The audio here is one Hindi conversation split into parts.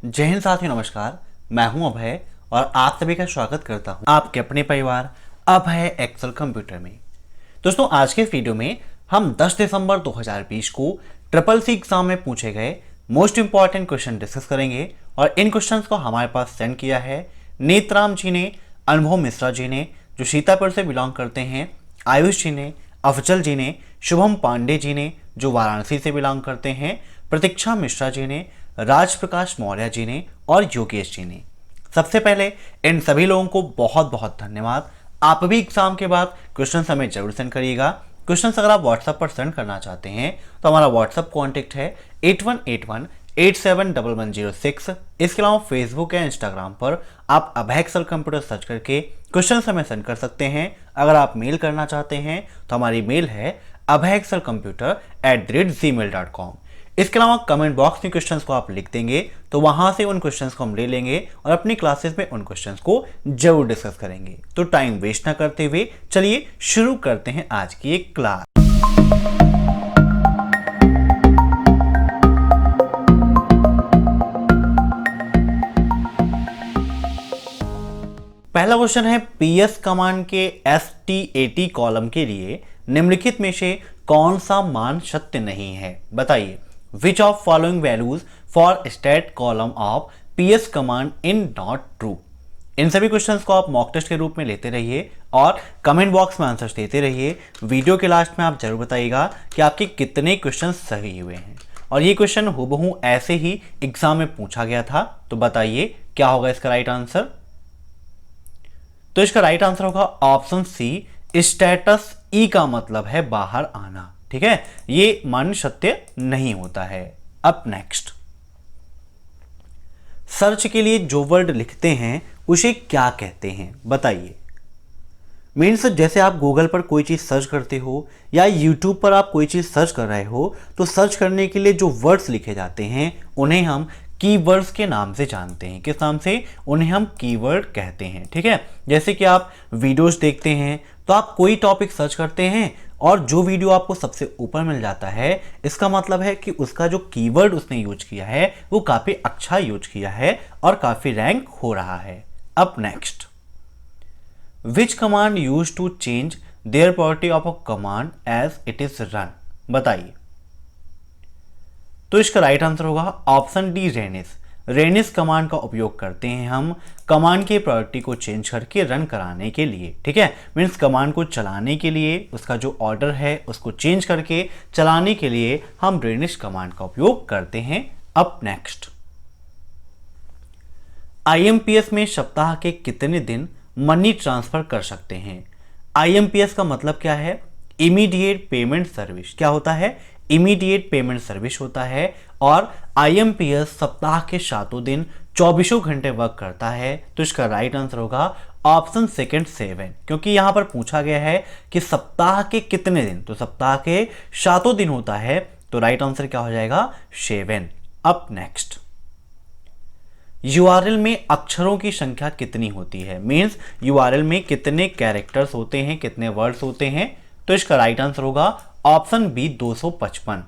जय हिंद साथियों, नमस्कार। मैं हूं अभय और आप सभी का स्वागत करता हूं आपके अपने परिवार अभय एक्सेल कंप्यूटर में। दोस्तों, आज के इस वीडियो में हम 10 दिसंबर 2020 को ट्रिपल सी एग्जाम में पूछे गए मोस्ट इंपॉर्टेंट क्वेश्चन डिस्कस करेंगे। और इन क्वेश्चंस को हमारे पास सेंड किया है नेतराम जी ने, अनुभव मिश्रा जी ने जो सीतापुर से बिलोंग करते हैं, आयुष जी ने, अफजल जी ने, शुभम पांडे जी ने जो वाराणसी से बिलोंग करते हैं, प्रतीक्षा मिश्रा जी ने, राज प्रकाश मौर्य जी ने और योगेश जी ने। सबसे पहले इन सभी लोगों को बहुत बहुत धन्यवाद। आप भी एग्जाम के बाद क्वेश्चन हमें जरूर सेंड करिएगा। क्वेश्चन अगर आप व्हाट्सएप पर सेंड करना चाहते हैं तो हमारा व्हाट्सएप कॉन्टेक्ट है 8181871106। इसके अलावा फेसबुक या इंस्टाग्राम पर आप अभय एक्सेल कंप्यूटर सर्च करके क्वेश्चन हमें सेंड कर सकते हैं। अगर आप मेल करना चाहते हैं तो हमारी मेल है abhayexcelcomputer@gmail.com। इसके अलावा कमेंट बॉक्स में क्वेश्चंस को आप लिख देंगे तो वहां से उन क्वेश्चंस को हम ले लेंगे और अपनी क्लासेस में उन क्वेश्चंस को जरूर डिस्कस करेंगे। तो टाइम वेस्ट ना करते हुए चलिए शुरू करते हैं आज की एक क्लास। पहला क्वेश्चन है, पीएस कमांड के STAT कॉलम के लिए निम्नलिखित में से कौन सा मान सत्य नहीं है? बताइए। Which of following values for stat column of PS command in not true? इन सभी क्वेश्चंस को आप मॉक टेस्ट के रूप में लेते रहिए और कमेंट बॉक्स में आंसर्स देते रहिए। वीडियो के लास्ट में आप जरूर बताइएगा कि आपके कितने क्वेश्चंस सही हुए हैं। और ये क्वेश्चन हूबहू ऐसे ही एग्जाम में पूछा गया था, तो बताइए क्या होगा इसका राइट आंसर। तो इसका राइट आंसर होगा ऑप्शन सी, स्टेटस ई का मतलब है बाहर आना। ठीक है, ये मान सत्य नहीं होता है। अब नेक्स्ट, सर्च के लिए जो वर्ड लिखते हैं उसे क्या कहते हैं? बताइए। मीन्स जैसे आप गूगल पर कोई चीज सर्च करते हो या यूट्यूब पर आप कोई चीज सर्च कर रहे हो तो सर्च करने के लिए जो वर्ड्स लिखे जाते हैं उन्हें हम कीवर्ड्स के नाम से जानते हैं। किस नाम से? उन्हें हम कीवर्ड कहते हैं। ठीक है, जैसे कि आप वीडियोस देखते हैं तो आप कोई टॉपिक सर्च करते हैं और जो वीडियो आपको सबसे ऊपर मिल जाता है, इसका मतलब है कि उसका जो कीवर्ड उसने यूज किया है वो काफी अच्छा यूज किया है और काफी रैंक हो रहा है। अब next, which command use to change their property of a command as it is run? बताइए। तो इसका राइट आंसर होगा option D, renice. Renice command का उपयोग करते हैं हम कमांड की प्रॉपर्टी को चेंज करके रन कराने के लिए। ठीक है, मीन्स कमांड को चलाने के लिए उसका जो ऑर्डर है उसको चेंज करके चलाने के लिए हम रेनिस कमांड का उपयोग करते हैं। अब नेक्स्ट, IMPS में सप्ताह के कितने दिन मनी ट्रांसफर कर सकते हैं? IMPS का मतलब क्या है? Immediate payment service. क्या होता है? इमीडिएट पेमेंट सर्विस होता है। और IMPS सप्ताह के 7 दिन 24 घंटे वर्क करता है। तो इसका राइट आंसर होगा ऑप्शन सेकंड, 7, क्योंकि यहां पर पूछा गया है कि सप्ताह के कितने दिन, तो सप्ताह के 7 दिन होता है। तो राइट आंसर क्या हो जाएगा? 7। अब नेक्स्ट, URL में अक्षरों की संख्या कितनी होती है? मीन्स URL में कितने कैरेक्टर्स होते हैं, कितने वर्ड्स होते हैं? तो इसका राइट आंसर होगा ऑप्शन बी, 255।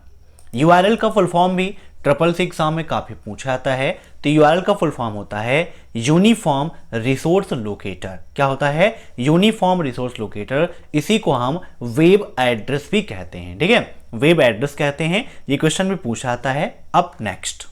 URL का फुल फॉर्म भी ट्रिपल सी एग्जाम में काफी पूछा जाता है। तो URL का फुल फॉर्म होता है यूनिफॉर्म रिसोर्स लोकेटर। क्या होता है? Uniform resource locator. इसी को हम वेब एड्रेस भी कहते हैं। ठीक है, वेब एड्रेस कहते हैं। ये क्वेश्चन भी पूछा जाता है। अब next,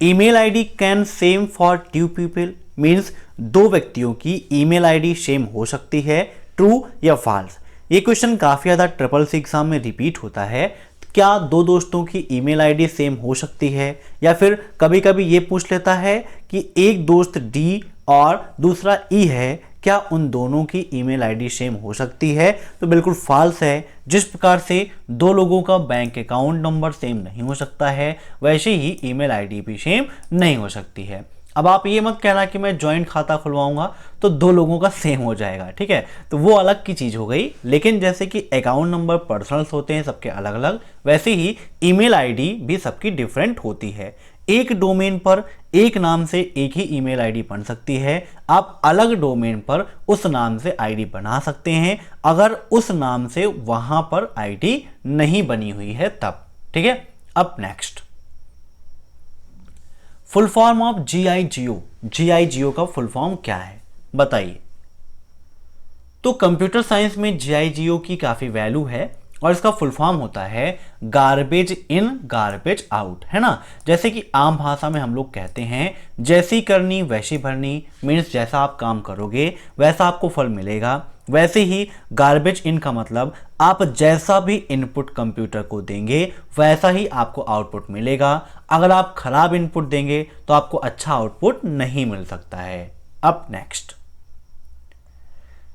email ID can same for 2 people? Means 2 व्यक्तियों की ईमेल आईडी सेम हो सकती है। ट्रू या फॉल्स? ये क्वेश्चन काफी ज्यादा ट्रिपल सी एग्जाम में रिपीट होता है। क्या 2 दोस्तों की ईमेल आईडी सेम हो सकती है? या फिर कभी कभी ये पूछ लेता है कि एक दोस्त डी और दूसरा ई है, क्या उन दोनों की ईमेल आईडी सेम हो सकती है? तो बिल्कुल फॉल्स है। जिस प्रकार से 2 लोगों का बैंक अकाउंट नंबर सेम नहीं हो सकता है, वैसे ही ईमेल आईडी भी सेम नहीं हो सकती है। अब आप ये मत कहना कि मैं ज्वाइंट खाता खुलवाऊंगा तो 2 लोगों का सेम हो जाएगा। ठीक है, तो वो अलग की चीज हो गई। लेकिन जैसे कि अकाउंट नंबर पर्सनल्स होते हैं सबके अलग अलग, वैसे ही ईमेल आईडी भी सबकी डिफरेंट होती है। एक डोमेन पर एक नाम से एक ही ईमेल आईडी बन सकती है। आप अलग डोमेन पर उस नाम से आईडी बना सकते हैं अगर उस नाम से वहां पर आईडी नहीं बनी हुई है तब। ठीक है, अब next, full form of GIGO, GIGO का फुल फॉर्म क्या है बताइए। तो कंप्यूटर साइंस में GIGO की काफी वैल्यू है और इसका फुल फॉर्म होता है गार्बेज इन गार्बेज आउट, है ना। जैसे कि आम भाषा में हम लोग कहते हैं जैसी करनी वैसी भरनी, मीन्स जैसा आप काम करोगे वैसा आपको फल मिलेगा। वैसे ही गार्बेज इन का मतलब आप जैसा भी इनपुट कंप्यूटर को देंगे वैसा ही आपको आउटपुट मिलेगा। अगर आप खराब इनपुट देंगे तो आपको अच्छा आउटपुट नहीं मिल सकता है। अब next,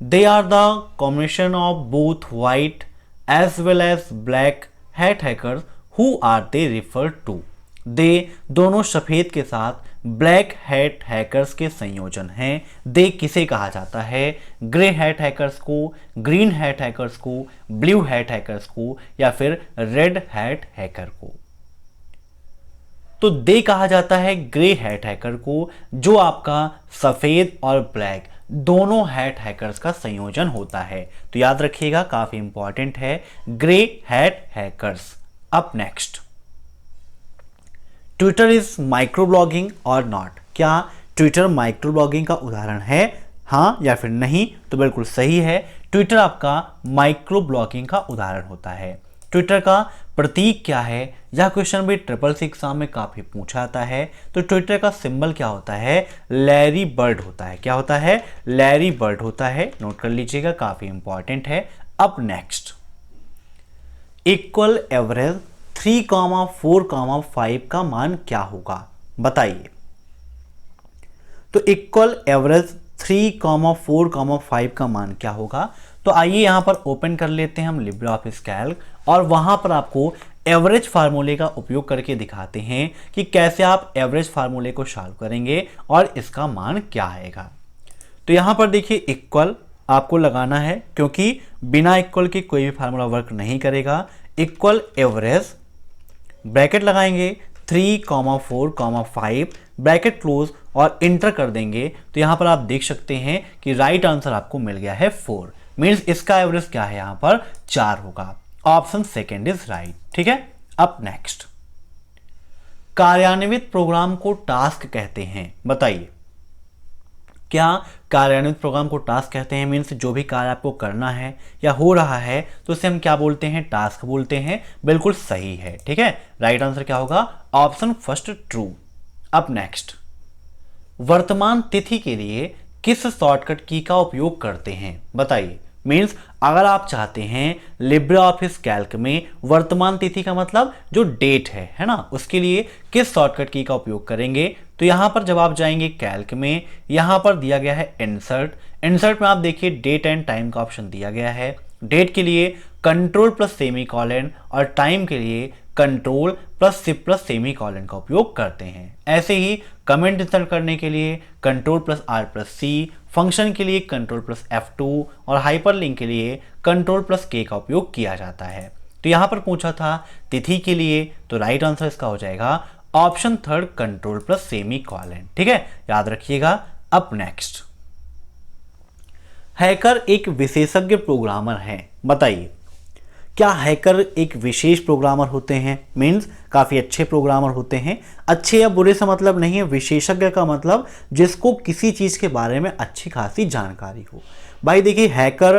they are the combination of both white as well as black hat hackers. who are they referred to? दे दोनों सफेद के साथ ब्लैक हैट हैकर्स के संयोजन हैं। दे किसे कहा जाता है? ग्रे हैट हैकर्स को, ग्रीन हैट हैकर्स को, ब्लू हैट हैकर्स को, या फिर रेड हैट हैकर को। तो दे कहा जाता है ग्रे हैट हैकर को, जो आपका सफेद और ब्लैक दोनों हैट हैकर्स का संयोजन होता है। तो याद रखिएगा, काफी इंपॉर्टेंट है, ग्रे हैट हैकर्स। अब next, Twitter is micro blogging और नॉट? क्या ट्विटर माइक्रो ब्लॉगिंग का उदाहरण है, हाँ या फिर नहीं? तो बिल्कुल सही है, ट्विटर आपका माइक्रो ब्लॉगिंग का उदाहरण होता है। ट्विटर का प्रतीक क्या है? यह क्वेश्चन भी SSS एग्जाम में काफी पूछा जाता है। तो ट्विटर का सिंबल क्या होता है? लैरी बर्ड होता है। क्या होता है? लैरी बर्ड होता है, नोट कर लीजिएगा, काफी इंपॉर्टेंट है। अब नेक्स्ट, इक्वल एवरेज 3,4,5 का मान क्या होगा बताइए। तो इक्वल एवरेज 3,4,5 का मान क्या होगा? तो आइए यहां पर ओपन कर लेते हैं हम लिब्रे ऑफिस कैल्क और वहां पर आपको एवरेज फार्मूले का उपयोग करके दिखाते हैं कि कैसे आप एवरेज फार्मूले को सॉल्व करेंगे और इसका मान क्या आएगा। तो यहां पर देखिए, इक्वल आपको लगाना है क्योंकि बिना इक्वल के कोई भी फार्मूला वर्क नहीं करेगा। इक्वल एवरेज, ब्रैकेट लगाएंगे 3,4,5, ब्रैकेट क्लोज और इंटर कर देंगे। तो यहां पर आप देख सकते हैं कि राइट आंसर आपको मिल गया है 4, मीन्स इसका एवरेज क्या है? यहां पर 4 होगा। ऑप्शन सेकेंड इज राइट, ठीक है। अब नेक्स्ट, कार्यान्वित प्रोग्राम को टास्क कहते हैं बताइए। क्या कार्यान्वित प्रोग्राम को टास्क कहते हैं? मीन्स जो भी कार्य आपको करना है या हो रहा है तो उसे हम क्या बोलते हैं? टास्क बोलते हैं। बिल्कुल सही है, ठीक है। राइट आंसर क्या होगा? Option first true. अब नेक्स्ट, वर्तमान तिथि के लिए किस शॉर्टकट की का उपयोग करते हैं बताइए। मीन्स अगर आप चाहते हैं लिब्रे ऑफिस कैल्क में वर्तमान तिथि का मतलब जो डेट है ना, उसके लिए किस शॉर्टकट की का उपयोग करेंगे। तो यहां पर जब आप जाएंगे कैल्क में, यहां पर दिया गया है इंसर्ट। इंसर्ट में आप देखिए डेट एंड टाइम का ऑप्शन दिया गया है। डेट के लिए कंट्रोल प्लस सेमी कॉलन और टाइम के लिए control plus shift plus semi colon का उपयोग करते हैं। ऐसे ही कमेंट इंसर्ट करने के लिए control plus R plus C, function के लिए कंट्रोल प्लस F2 और हाइपरलिंक के लिए कंट्रोल प्लस K का उपयोग किया जाता है। तो यहां पर पूछा था तिथि के लिए, तो राइट आंसर इसका हो जाएगा option third control plus semi colon, ठीक है, याद रखिएगा। अब नेक्स्ट, हैकर एक विशेषज्ञ प्रोग्रामर है बताइए। क्या हैकर एक विशेष प्रोग्रामर होते हैं? मीन्स काफी अच्छे प्रोग्रामर होते हैं। अच्छे या बुरे से मतलब नहीं है, विशेषज्ञ का मतलब जिसको किसी चीज के बारे में अच्छी खासी जानकारी हो। भाई देखिए, हैकर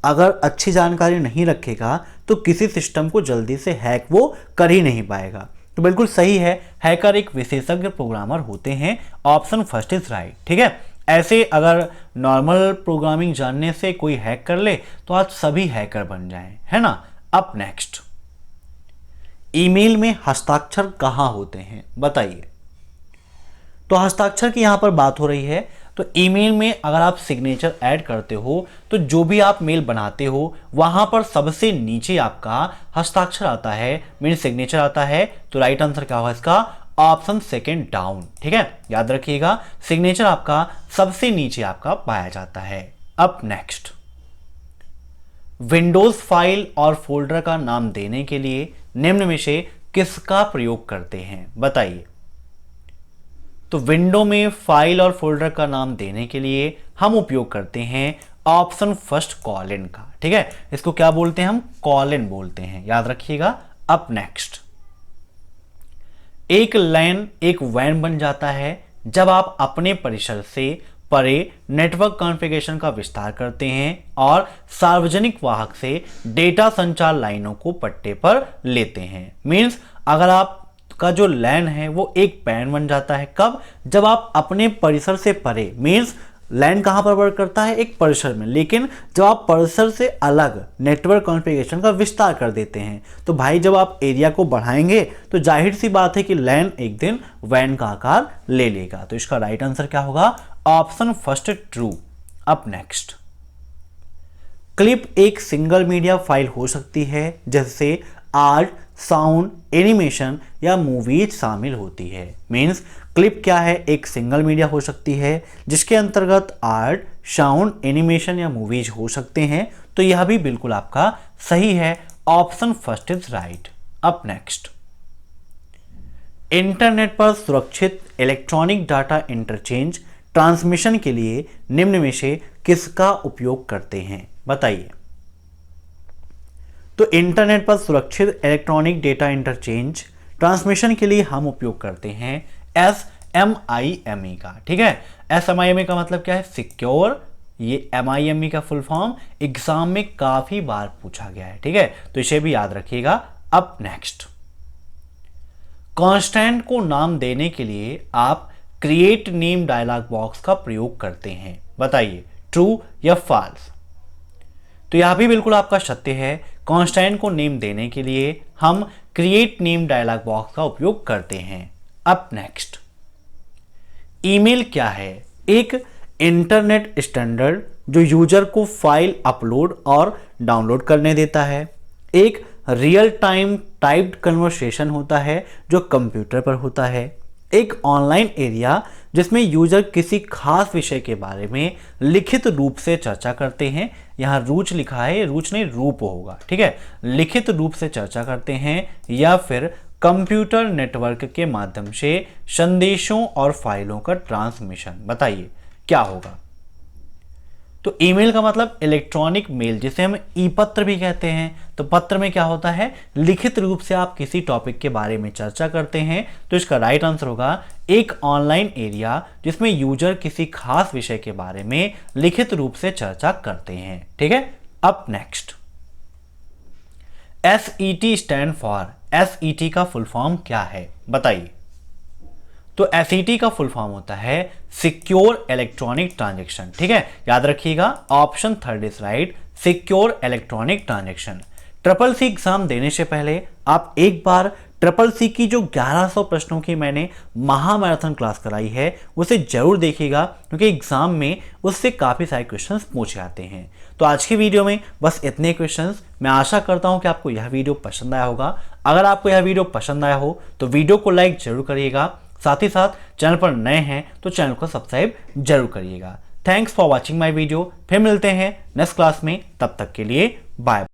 अगर अच्छी जानकारी नहीं रखेगा तो किसी सिस्टम को जल्दी से हैक वो कर ही नहीं पाएगा। तो बिल्कुल सही है, हैकर एक विशेषज्ञ प्रोग्रामर होते हैं। ऑप्शन फर्स्ट इज राइट, ठीक है। ऐसे अगर नॉर्मल प्रोग्रामिंग जानने से कोई हैक कर ले तो आज सभी हैकर बन जाएं, है ना। अब नेक्स्ट, ईमेल में हस्ताक्षर कहाँ होते हैं बताइए। तो हस्ताक्षर की यहां पर बात हो रही है। तो ईमेल में अगर आप सिग्नेचर ऐड करते हो तो जो भी आप मेल बनाते हो वहां पर सबसे नीचे आपका हस्ताक्षर आता है, मीन सिग्नेचर आता है। तो राइट आंसर क्या होगा इसका? ऑप्शन सेकेंड डाउन, ठीक है, याद रखिएगा। सिग्नेचर आपका सबसे नीचे आपका पाया जाता है। अब नेक्स्ट, विंडोज फाइल और फोल्डर का नाम देने के लिए निम्न में से किसका प्रयोग करते हैं बताइए। तो विंडो में फाइल और फोल्डर का नाम देने के लिए हम उपयोग करते हैं ऑप्शन फर्स्ट कॉलन का, ठीक है। इसको क्या बोलते हैं? हम कॉलन बोलते हैं, याद रखिएगा। अब नेक्स्ट, एक लैन एक वैन बन जाता है जब आप अपने परिसर से परे नेटवर्क कॉन्फ़िगरेशन का विस्तार करते हैं और सार्वजनिक वाहक से डेटा संचार लाइनों को पट्टे पर लेते हैं। मीन्स अगर आपका जो लैन है वो एक पैन बन जाता है, कब? जब आप अपने परिसर से परे, मीन्स लैन कहाँ पर वर्क करता है? एक परिसर में, लेकिन जब आप परिसर से अलग नेटवर्क कॉन्फ़िगरेशन का विस्तार कर देते हैं तो भाई जब आप एरिया को बढ़ाएंगे तो जाहिर सी बात है कि लैन एक दिन वैन का आकार ले लेगा। तो इसका राइट आंसर क्या होगा? Option first true. Up next, clip एक सिंगल मीडिया फाइल हो सकती है जिससे आर्ट, साउंड, एनिमेशन या मूवीज शामिल होती है। मीन्स क्लिप क्या है? एक सिंगल मीडिया हो सकती है जिसके अंतर्गत आर्ट, साउंड, एनिमेशन या मूवीज हो सकते हैं। तो यह भी बिल्कुल आपका सही है, option first is right. Up next, internet पर सुरक्षित इलेक्ट्रॉनिक डाटा इंटरचेंज ट्रांसमिशन के लिए निम्न में से किसका उपयोग करते हैं? बताइए। तो इंटरनेट पर सुरक्षित इलेक्ट्रॉनिक डेटा इंटरचेंज ट्रांसमिशन के लिए हम उपयोग करते हैं SMIME का। ठीक है, SMIME का मतलब क्या है? सिक्योर। ये MIME का फुल फॉर्म एग्जाम में काफी बार पूछा गया है। ठीक है, तो इसे भी याद रखिएगा। अब नेक्स्ट, कांस्टेंट को नाम देने के लिए आप क्रिएट नेम डायलॉग बॉक्स का प्रयोग करते हैं। बताइए, ट्रू या फॉल्स? तो यह भी बिल्कुल आपका सत्य है। कांस्टेंट को नेम देने के लिए हम क्रिएट नेम डायलॉग बॉक्स का उपयोग करते हैं। अब नेक्स्ट, ईमेल क्या है? एक इंटरनेट स्टैंडर्ड जो यूजर को फाइल अपलोड और डाउनलोड करने देता है। एक रियल टाइम टाइप्ड कन्वर्सेशन होता है जो कंप्यूटर पर होता है। एक ऑनलाइन एरिया जिसमें यूजर किसी खास विषय के बारे में लिखित रूप से चर्चा करते हैं। यहाँ रूच लिखा है, रूच नहीं रूप होगा। ठीक है, लिखित रूप से चर्चा करते हैं या फिर कंप्यूटर नेटवर्क के माध्यम से संदेशों और फाइलों का ट्रांसमिशन। बताइए क्या होगा? तो ईमेल का मतलब इलेक्ट्रॉनिक मेल, जिसे हम ई पत्र भी कहते हैं। तो पत्र में क्या होता है? लिखित रूप से आप किसी टॉपिक के बारे में चर्चा करते हैं। तो इसका राइट आंसर होगा एक ऑनलाइन एरिया जिसमें यूजर किसी खास विषय के बारे में लिखित रूप से चर्चा करते हैं। ठीक है, अब next, SET stand for, SET का फुल फॉर्म क्या है? बताइए। तो SET का फुल फॉर्म होता है सिक्योर इलेक्ट्रॉनिक ट्रांजैक्शन। ठीक है, याद रखिएगा, option third is right, secure electronic transaction. Triple C exam देने से पहले आप एक बार ट्रिपल सी की जो 1100 प्रश्नों की मैंने महामैराथन क्लास कराई है उसे जरूर देखिएगा, क्योंकि एग्जाम में उससे काफी सारे क्वेश्चंस पूछे जाते हैं। तो आज की वीडियो में बस इतने क्वेश्चंस। मैं आशा करता हूं कि आपको यह वीडियो पसंद आया होगा। अगर आपको यह वीडियो पसंद आया हो तो वीडियो को लाइक जरूर करिएगा, साथ ही साथ चैनल पर नए हैं तो चैनल को सब्सक्राइब जरूर करिएगा। Thanks for watching my video. फिर मिलते हैं नेक्स्ट क्लास में, तब तक के लिए बाय।